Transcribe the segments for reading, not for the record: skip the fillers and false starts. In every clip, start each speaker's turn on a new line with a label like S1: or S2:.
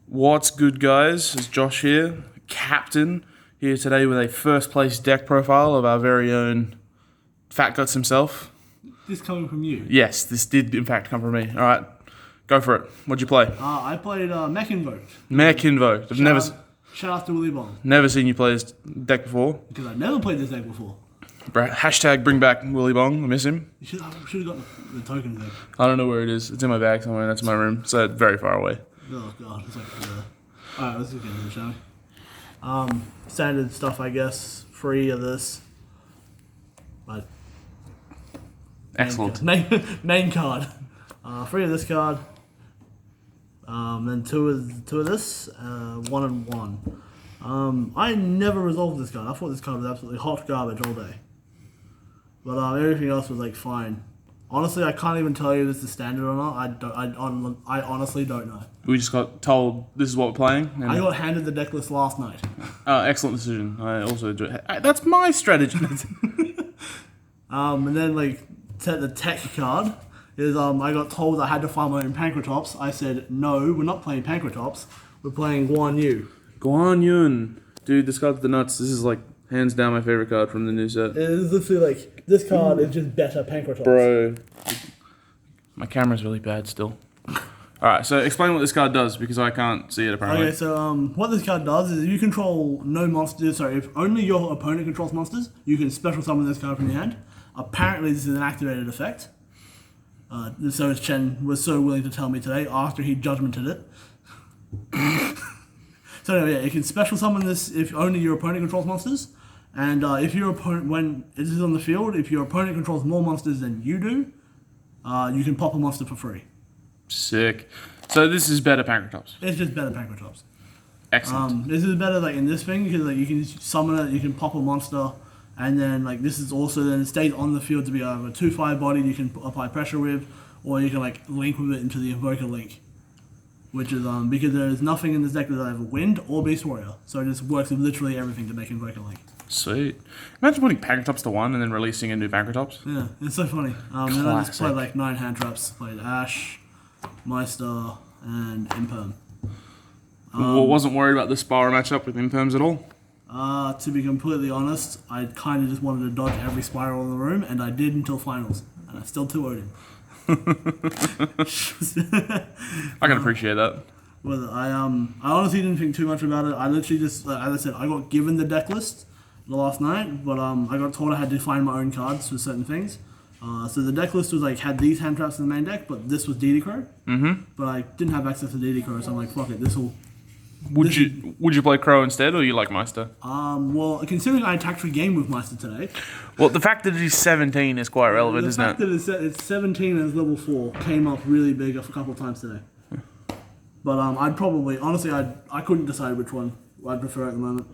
S1: What's good, guys? It's Josh here, captain, here today with a first place deck profile of our very own Fat Guts himself.
S2: This coming from you?
S1: Yes, this did in fact come from me. All right, go for it. What'd you play?
S2: I played Mekk Invoked.
S1: Mekk Invoked.
S2: Shout out to Willy Bong.
S1: Never seen you play this deck before.
S2: Because I never played this deck before.
S1: Hashtag bring back Willy Bong. I miss him.
S2: You should have got the token there.
S1: I don't know where it is. It's in my bag somewhere. That's my room. So it's very far away.
S2: Oh god, it's like alright, let's get into the show. Standard stuff, I guess. Free of this. But
S1: Excellent.
S2: Main card. Free of this card. Then two of this. 1 and 1. I never resolved this card. I thought this card was absolutely hot garbage all day. But everything else was like fine. Honestly, I can't even tell you if this is standard or not. I honestly don't know.
S1: We just got told this is what we're playing.
S2: I got handed the deck list last night.
S1: Excellent decision. I also do it. That's my strategy.
S2: And then like the tech card is I got told I had to find my own Pankratops. I said no, we're not playing Pankratops. We're playing Guan Yu.
S1: Guan Yun. Dude, this card's the nuts. This is like hands down my favorite card from the new set.
S2: It is literally like this card is just better Pankratops.
S1: Bro. My camera's really bad still. Alright, so explain what this card does because I can't see it apparently.
S2: Okay, so what this card does is if you control no monsters, sorry, if only your opponent controls monsters, you can special summon this card from your hand. Apparently this is an activated effect. So Chen was so willing to tell me today after he judgmented it. So anyway, yeah, you can special summon this if only your opponent controls monsters. And if your opponent, when it is on the field, if your opponent controls more monsters than you do, you can pop a monster for free.
S1: Sick. So this is better Pankratops.
S2: It's just better Pankratops.
S1: Excellent.
S2: This is better like in this thing because like you can summon it, you can pop a monster, and then like this is also then it stays on the field to be either a 2/5 body you can apply pressure with, or you can like link with it into the Invoker link, which is because there is nothing in this deck that has either Wind or Beast Warrior, so it just works with literally everything to make Invoker link.
S1: Sweet. Imagine putting Pankratops to 1 and then releasing a new Pankratops.
S2: Yeah, it's so funny. Then I just played like 9 hand traps. Played Ash, Meister, and Imperm.
S1: Wasn't worried about the Spyro matchup with Imperms at all?
S2: To be completely honest, I kind of just wanted to dodge every Spiral in the room, and I did until finals, and I still 2-0'd him.
S1: I can appreciate that.
S2: Well, I honestly didn't think too much about it. I literally just, as I said, I got given the deck list last night, but I got told I had to find my own cards for certain things. So the deck list was like had these hand traps in the main deck, but this was DD Crow. Mm-hmm. But I didn't have access to DD Crow, so I'm like, fuck it, this will.
S1: Would you play Crow instead, or you like Meister?
S2: Well, considering I attacked for game with Meister today.
S1: Well, the fact that he's 17 is quite relevant, isn't it?
S2: The fact that it's 17 and it's level 4 came up really big a couple of times today. But I'd probably, honestly, I couldn't decide which one I'd prefer at the moment.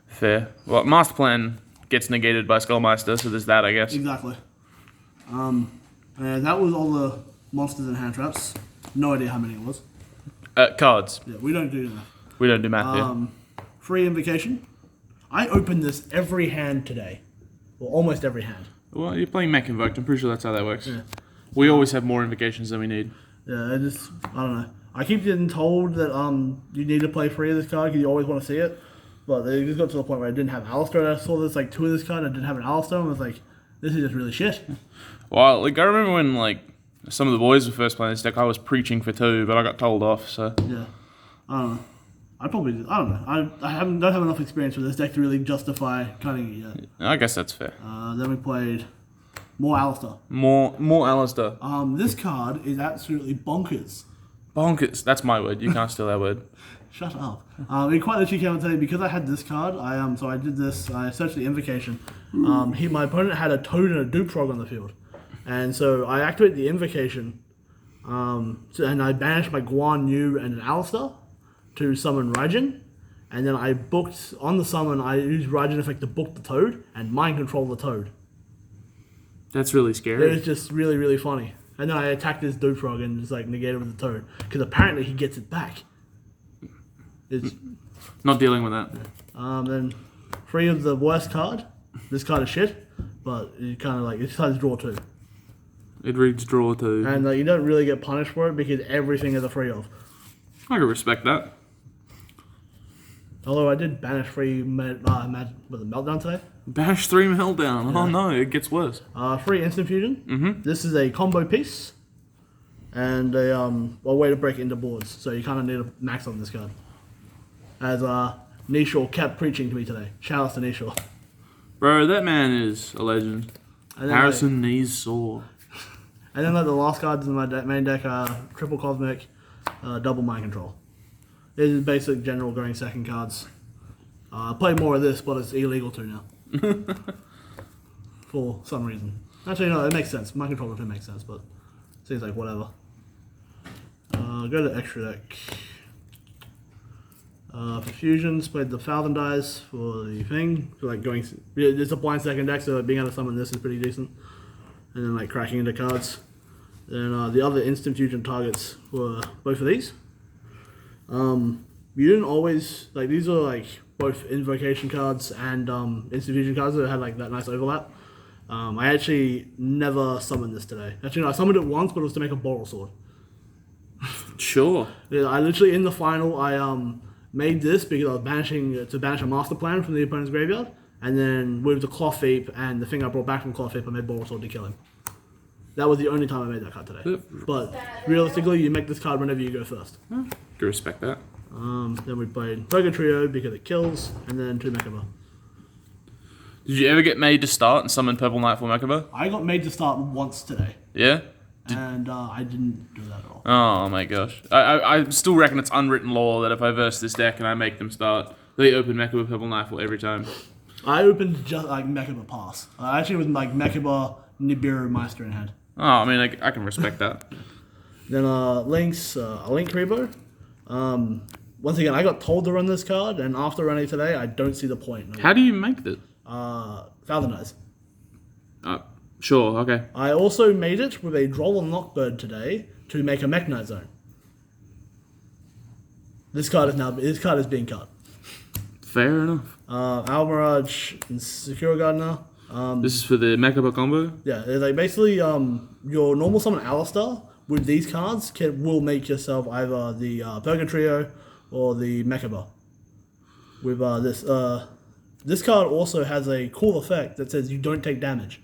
S1: Fair. Well, Master Plan gets negated by Skullmeister, so there's that, I guess.
S2: Exactly. And that was all the monsters and hand traps. No idea how many it was.
S1: Cards.
S2: Yeah, we don't do that.
S1: We don't do math here.
S2: Free Invocation. I opened this every hand today. Well, almost every hand.
S1: Well, you're playing Mekk Invoked. I'm pretty sure that's how that works.
S2: Yeah.
S1: We always have more invocations than we need.
S2: Yeah, I don't know. I keep getting told that you need to play free of this card because you always want to see it. But it just got to the point where I didn't have Alistair. I saw this like 2 of this card. I didn't have an Alistair. And I was like, this is just really shit.
S1: Well, like I remember when like some of the boys were first playing this deck, I was preaching for 2, but I got told off. So
S2: yeah, I don't know. I don't know. I don't have enough experience with this deck to really justify cutting it yet.
S1: I guess that's fair.
S2: Then we played more Alistair.
S1: More Alistair.
S2: This card is absolutely bonkers.
S1: Bonkers. That's my word. You can't steal that word.
S2: Shut up. It quite literally came out today because I had this card. So I did this. I searched the Invocation. My opponent had a Toad and a Dupe Frog on the field, and so I activated the Invocation. And I banished my Guan Yu and an Alistair to summon Raijin, and then I booked on the summon. I used Raijin effect to book the Toad and mind control the Toad.
S1: That's really scary.
S2: It was just really, really funny. And then I attacked his Dupe Frog and just like negated with the Toad because apparently he gets it back. It's
S1: not dealing with that.
S2: Then free of the worst card. This card is shit, but it kind of like it starts draw 2.
S1: It reads draw 2.
S2: And you don't really get punished for it because everything is a free of.
S1: I can respect that.
S2: Although I did banish 3 Meltdown today.
S1: Bash 3 Meltdown.
S2: Yeah.
S1: Oh no, it gets worse.
S2: 3 Instant Fusion. Mm-hmm. This is a combo piece. And a way to break into boards. So you kind of need a max on this card. As Kneeshaw kept preaching to me today. Shout out to Kneeshaw.
S1: Bro, that man is a legend. Harrison Kneeshaw.
S2: And then like the last cards in my main deck are Triple Cosmic, Double Mind Control. This is basic general going second cards. I play more of this, but it's illegal to now. For some reason. Actually, no, it makes sense. Mind Control doesn't make sense, but seems like whatever. Go to extra deck. For fusions, played the Falcon dice for the thing. So like going, it's a blind second deck, so being able to summon this is pretty decent. And then like cracking into cards. Then the other instant fusion targets were both of these. You didn't always like these are like both invocation cards and instant fusion cards that had like that nice overlap. I actually never summoned this today. Actually, no, I summoned it once, but it was to make a Boral Sword.
S1: Sure.
S2: Yeah, I literally in the final I made this because I was banishing to banish a master plan from the opponent's graveyard, and then with the Cloth Heap and the thing I brought back from Cloth Heap, I made Boral Sword to kill him. That was the only time I made that card today. But realistically, you make this card whenever you go first.
S1: Can respect that.
S2: Then we played Burger Trio because it kills, and then 2 Mekk Invoked.
S1: Did you ever get made to start and summon Purple Knight for Mekk Invoked?
S2: I got made to start once today.
S1: Yeah?
S2: And I didn't do that at all.
S1: Oh my gosh. I still reckon it's unwritten law that if I verse this deck and I make them start, they open Mekk Invoked Purple Knight for every time.
S2: I opened just like Mekk Invoked Pass. Actually with like Mekk Invoked, Nibiru, Meister in hand.
S1: Oh, I mean, I can respect that.
S2: Then Links, a Link Rebo. Once again, I got told to run this card, and after running today, I don't see the point.
S1: How do you make that?
S2: Falcon dice.
S1: Sure, okay.
S2: I also made it with a Droll and Lockbird today to make a Mekk Knight Zone. This card is being cut.
S1: Fair enough.
S2: Almirage and Secure Gardener.
S1: This is for the Mekk Invoked combo?
S2: Yeah, it's like basically your normal summon Alistar with these cards will make yourself either the Burger Trio or the Mekk Invoked. With this card also has a cool effect that says you don't take damage,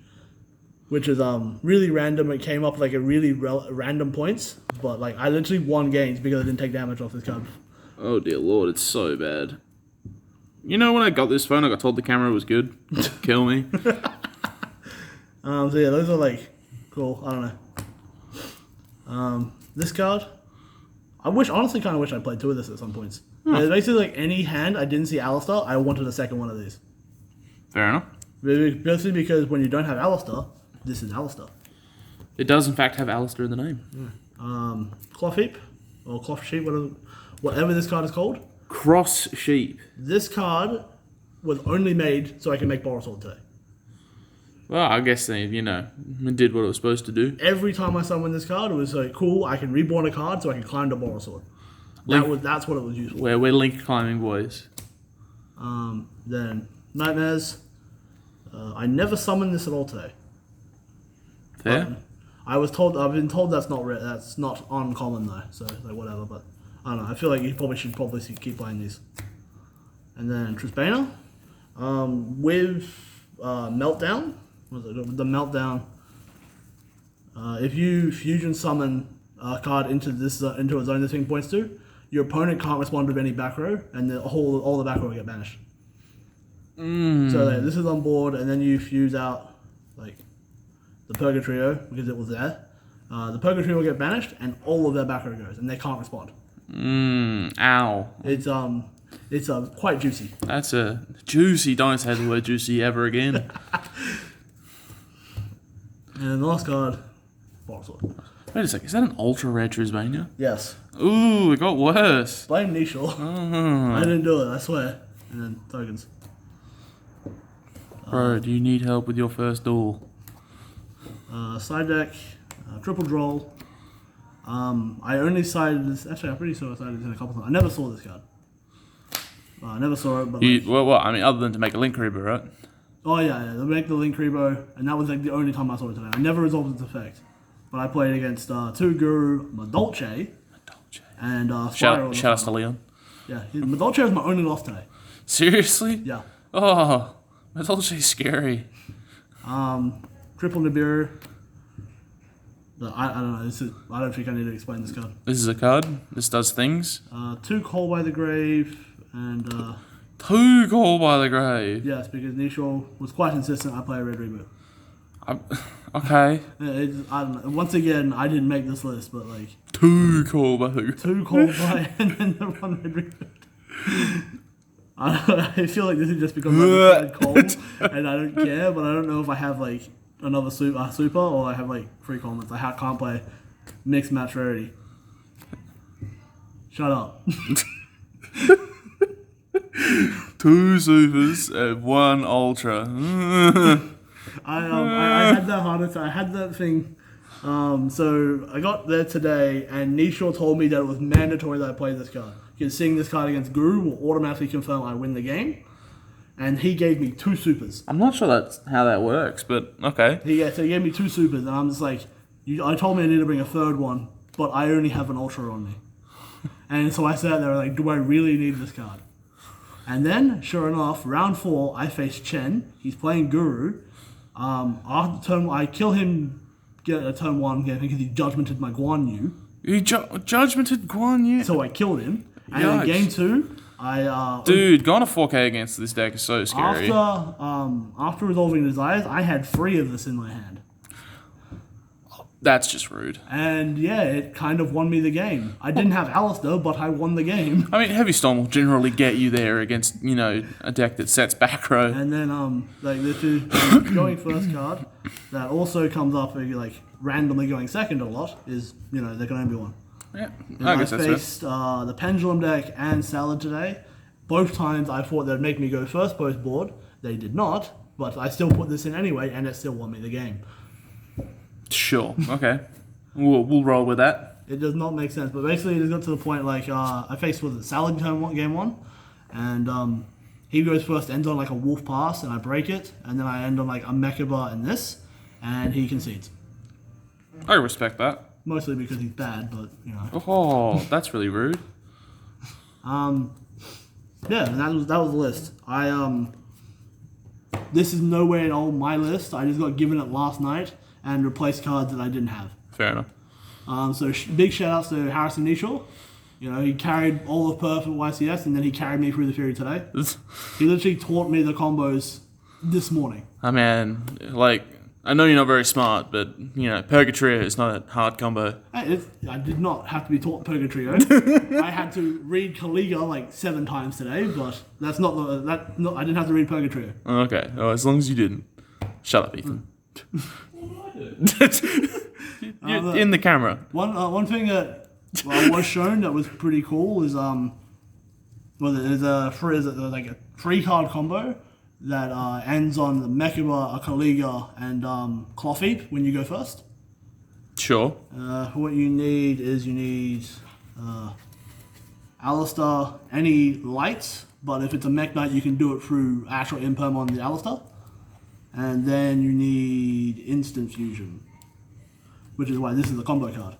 S2: which is really random. It came up like at really random points, but like I literally won games because I didn't take damage off this card.
S1: Oh dear lord, it's so bad. You know, when I got this phone, I got told the camera was good. Kill me.
S2: So yeah, those are like cool. I don't know. This card, honestly kind of wish I played 2 of this at some points. It's basically like any hand I didn't see Alistar, I wanted a second one of these.
S1: Fair enough.
S2: Basically because when you don't have Alistar, this is Alistar.
S1: It does in fact have Alistair in the name.
S2: Yeah. Cloth Heap or Cloth Sheep, whatever this card is called.
S1: Cross Sheep.
S2: This card was only made so I can make Boral Sword today.
S1: Well, I guess they, it did what it was supposed to do.
S2: Every time I summoned this card, it was like, cool, I can reborn a card so I can climb the Boral Sword. That's what it was used for.
S1: We're link climbing boys.
S2: Then Nightmares. I never summoned this at all today.
S1: Fair.
S2: I've been told that's not uncommon though, so like whatever, but I don't know, I feel like you should keep playing these. And then Trisbana. With Meltdown. With the Meltdown. If you fusion summon a card into a zone this thing points to, your opponent can't respond with any back row, and all the back row will get banished. So this is on board, and then you fuse out like the Burger Trio because it was there. The Burger Trio will get banished, and all of their back row goes, and they can't respond.
S1: Ow.
S2: It's quite juicy.
S1: That's a juicy. Don't say the word juicy ever again.
S2: And the last card, Boral Sword.
S1: Wait a second, is that an ultra rare Trisbania?
S2: Yes.
S1: Ooh, it got worse.
S2: Blame Micheal. I didn't do it, I swear. And then tokens.
S1: Bro, do you need help with your first duel?
S2: Side deck, triple Droll. I only sided this. Actually, I'm pretty sure I sided this in a couple times. I never saw this card. I never saw it, but
S1: other than to make a Link Rebo, right?
S2: Oh yeah, they make the Link Rebo, and that was like the only time I saw it today. I never resolved its effect, but I played against 2 Guru Madolche and
S1: Shout out to Leon.
S2: Yeah, Madolche was my only loss today.
S1: Seriously?
S2: Yeah.
S1: Oh, Madolche's scary.
S2: Triple Nibiru. I don't know. I don't think I need to explain this card.
S1: This is a card. This does things.
S2: 2 Call by the Grave and
S1: 2 Call by the Grave.
S2: yes, because Yugioh was quite insistent I play a red reboot.
S1: Okay.
S2: I don't know. Once again, I didn't make this list, but like
S1: 2 Call by the Grave.
S2: 2 Call by and then the 1 red reboot. I feel like this is just because I'm Call and I don't care, but I don't know if I have like another super or I have like 3 comments. I can't play mixed match rarity. Shut up.
S1: 2 supers and 1 ultra.
S2: I had that hard attack. I had that thing. So I got there today, and Kneeshaw told me that it was mandatory that I play this card. Because seeing this card against Guru will automatically confirm I win the game. And he gave me 2 supers.
S1: I'm not sure that's how that works, but okay.
S2: So he gave me 2 supers, and I'm just like, I told me I need to bring a 3rd one, but I only have an ultra on me. And so I sat there like, do I really need this card? And then, sure enough, round 4, I face Chen. He's playing Guru. After turn, I kill him, get a turn 1 game because he judgmented my Guan Yu.
S1: You judgmented Guan Yu?
S2: So I killed him. And in game 2,
S1: Dude, going to 4K against this deck is so scary.
S2: After resolving desires, I had 3 of this in my hand.
S1: That's just rude.
S2: And yeah, it kind of won me the game. I didn't have Alistair, but I won the game.
S1: I mean, Heavy Storm will generally get you there against, a deck that sets back row.
S2: And then, this is the going first card that also comes up, like, randomly going second a lot, is, there can only be one.
S1: Yeah,
S2: I guess that's faced the Pendulum deck and Salad today. Both times I thought they'd make me go first post board. They did not, but I still put this in anyway, and it still won me the game.
S1: Sure, okay. We'll roll with that.
S2: It does not make sense, but basically it got to the point, like, I faced with Salad game 1, and he goes first, ends on, like, a Wolf Pass, and I break it, and then I end on, like, a Mekaba and this, and he concedes.
S1: I respect that.
S2: Mostly because he's bad, but,
S1: Oh, that's really rude.
S2: Yeah, and that was the list. This is nowhere on my list. I just got given it last night and replaced cards that I didn't have.
S1: Fair enough.
S2: So big shout outs to Harrison Kneeshaw. He carried all of Perth at YCS, and then he carried me through the Fury today. He literally taught me the combos this morning.
S1: I mean, like, I know you're not very smart, but, Purgatory is not a hard combo.
S2: I did not have to be taught Purgatorio. I had to read Kaliga like 7 times today, but that's not I didn't have to read Purgatorio.
S1: Okay, as long as you didn't. Shut up, Ethan. You're in the camera.
S2: One thing that was shown that was pretty cool is there's a 3-card combo that ends on the Mekaba, a Kaliga, and Cloth when you go first.
S1: Sure.
S2: What you need is Alistair, any lights, but if it's a Mech Knight, you can do it through actual imperm on the Alistair. And then you need Instant Fusion, which is why this is a combo card.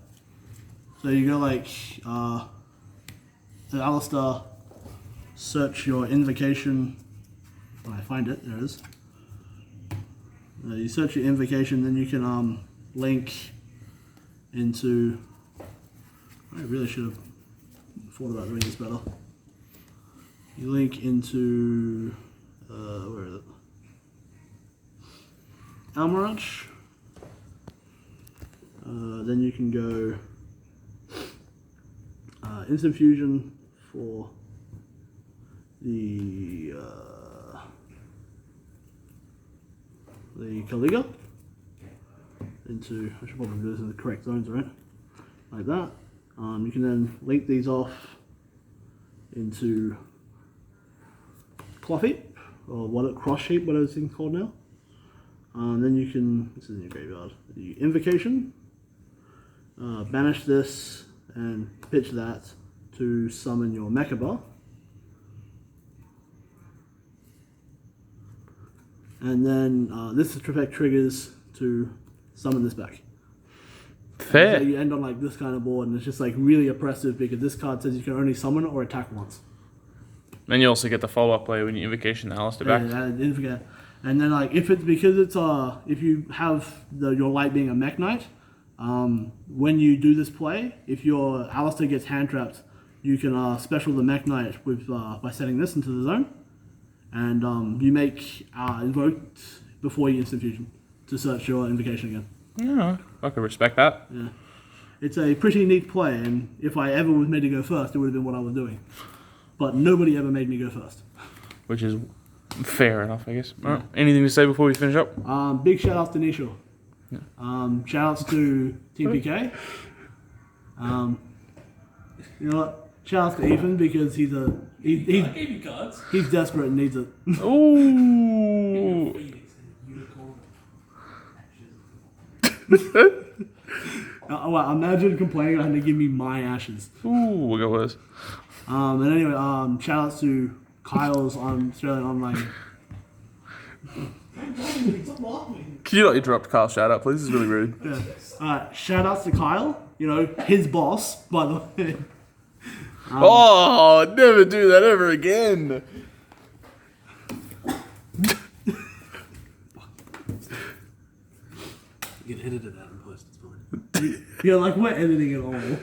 S2: So you go like, the Alistair, search your invocation. When I find it, there it is. You search your invocation, then you can link into. I really should have thought about doing this better. You link into where is it? Almirage. Then you can go Instant Fusion for the Kaliga into, I should probably do this in the correct zones, right? Like that. You can then link these off into Cloth Heap, or Cross Heap, whatever this thing's called now. Then you can, this is in your graveyard, the Invocation, banish this and pitch that to summon your Mekaba. And then this effect triggers to summon this back.
S1: Fair.
S2: So you end on like this kind of board, and it's just like really oppressive because this card says you can only summon or attack once.
S1: And you also get the follow-up play when you invocation the Alistair back.
S2: Yeah, I didn't forget. And then like if it's because it's if you have your light being a Mekk Knight, when you do this play, if your Alistair gets hand trapped, you can special the Mekk Knight with by setting this into the zone, and you make invoked before you instant fusion to search your invocation again.
S1: Yeah, I could respect that.
S2: Yeah, it's a pretty neat play, and if I ever was made to go first, it would have been what I was doing. But nobody ever made me go first.
S1: Which is fair enough, I guess. All right. Anything to say before we finish up?
S2: Big shout outs to Mekk. Shout outs to Team PK. You know what? Shout outs to Ethan because he's
S3: I gave you cards.
S2: he's desperate and needs it.
S1: Ooh.
S3: Phoenix and unicorn.
S2: Well, imagine complaining about having to give me my ashes.
S1: Ooh, we'll go worse.
S2: And anyway, shout outs to Kyle's on Australian Online.
S3: Stop laughing.
S1: Can you not interrupt Kyle's shout out, please? This is really rude.
S2: Yeah. Shout outs to Kyle, you know, his boss, by the way.
S1: Oh, never do that ever again.
S3: You can edit it out and post. It's fine.
S2: Yeah, like we're editing it all.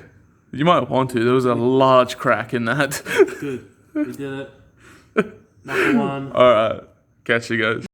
S1: You might want to. There was a large crack in that.
S3: Good. We did it. Number one.
S1: All right. Catch you guys.